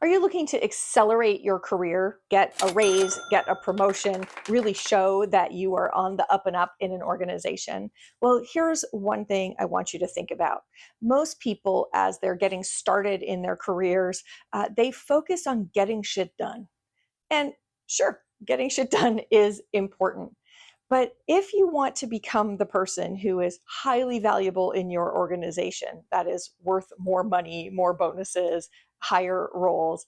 Are you looking to accelerate your career, get a raise, get a promotion, really show that you are on the up and up in an organization? Well, here's one thing I want you to think about. Most people, as they're getting started in their careers, they focus on getting shit done. And sure, getting shit done is important. But if you want to become the person who is highly valuable in your organization, that is worth more money, more bonuses, higher roles,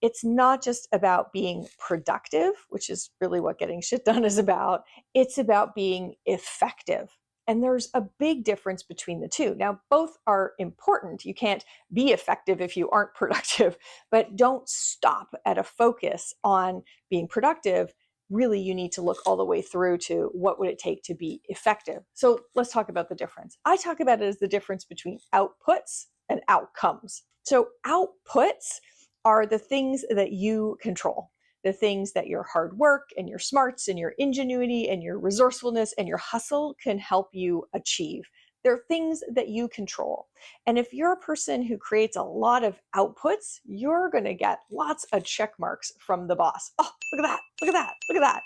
it's not just about being productive, which is really what getting shit done is about. It's about being effective. And there's a big difference between the two. Now, both are important. You can't be effective if you aren't productive, but don't stop at a focus on being productive. Really, you need to look all the way through to what would it take to be effective. So let's talk about the difference. I talk about it as the difference between outputs and outcomes. So outputs are the things that you control, the things that your hard work and your smarts and your ingenuity and your resourcefulness and your hustle can help you achieve. They're things that you control. And if you're a person who creates a lot of outputs, you're going to get lots of check marks from the boss. Oh, look at that, look at that, look at that.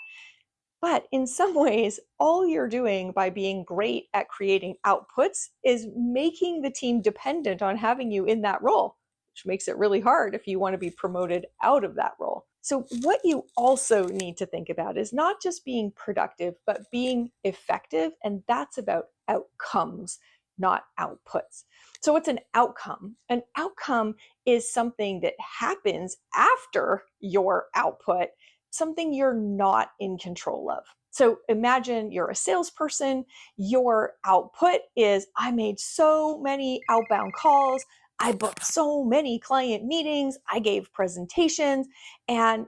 But in some ways, all you're doing by being great at creating outputs is making the team dependent on having you in that role, which makes it really hard if you want to be promoted out of that role. So, what you also need to think about is not just being productive, but being effective. And that's about outcomes, not outputs. So, what's an outcome? An outcome is something that happens after your output, something you're not in control of. So imagine you're a salesperson, your output is I made so many outbound calls, I booked so many client meetings, I gave presentations, and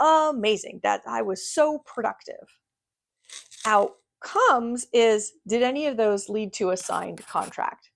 amazing that I was so productive. Outcomes is did any of those lead to a signed contract?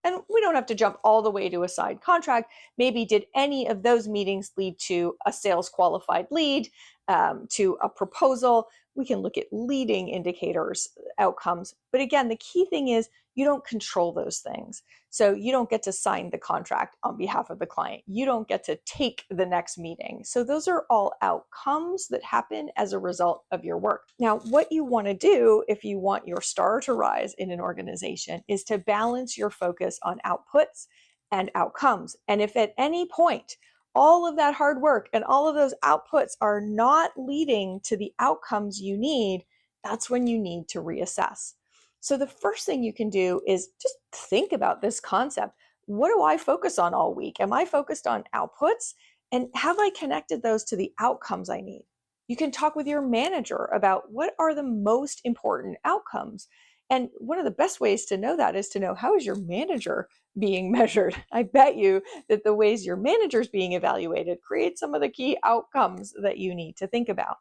And we don't have to jump all the way to a signed contract. Maybe did any of those meetings lead to a sales qualified lead, to a proposal? We can look at leading indicators, outcomes. But again, the key thing is you don't control those things. So you don't get to sign the contract on behalf of the client. You don't get to take the next meeting. So those are all outcomes that happen as a result of your work. Now, what you want to do if you want your star to rise in an organization is to balance your focus on outputs and outcomes. And if at any point all of that hard work and all of those outputs are not leading to the outcomes you need, that's when you need to reassess. So the first thing you can do is just think about this concept. What do I focus on all week? Am I focused on outputs? And have I connected those to the outcomes I need? You can talk with your manager about what are the most important outcomes. And one of the best ways to know that is to know how is your manager being measured. I bet you that the ways your manager is being evaluated create some of the key outcomes that you need to think about.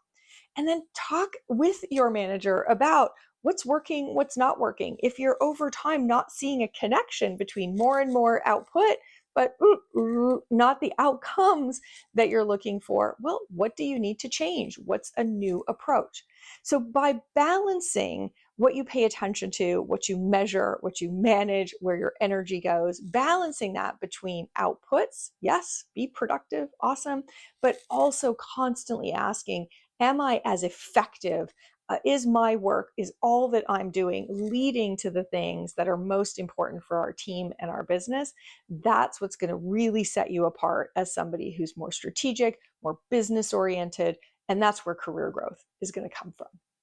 And then talk with your manager about what's working, what's not working. If you're over time not seeing a connection between more and more output, but not the outcomes that you're looking for, well, what do you need to change? What's a new approach? So by balancing what you pay attention to, what you measure, what you manage, where your energy goes, balancing that between outputs, yes, be productive, awesome, but also constantly asking, am I as effective? Is my work, is all that I'm doing leading to the things that are most important for our team and our business? That's what's going to really set you apart as somebody who's more strategic, more business oriented, and that's where career growth is going to come from.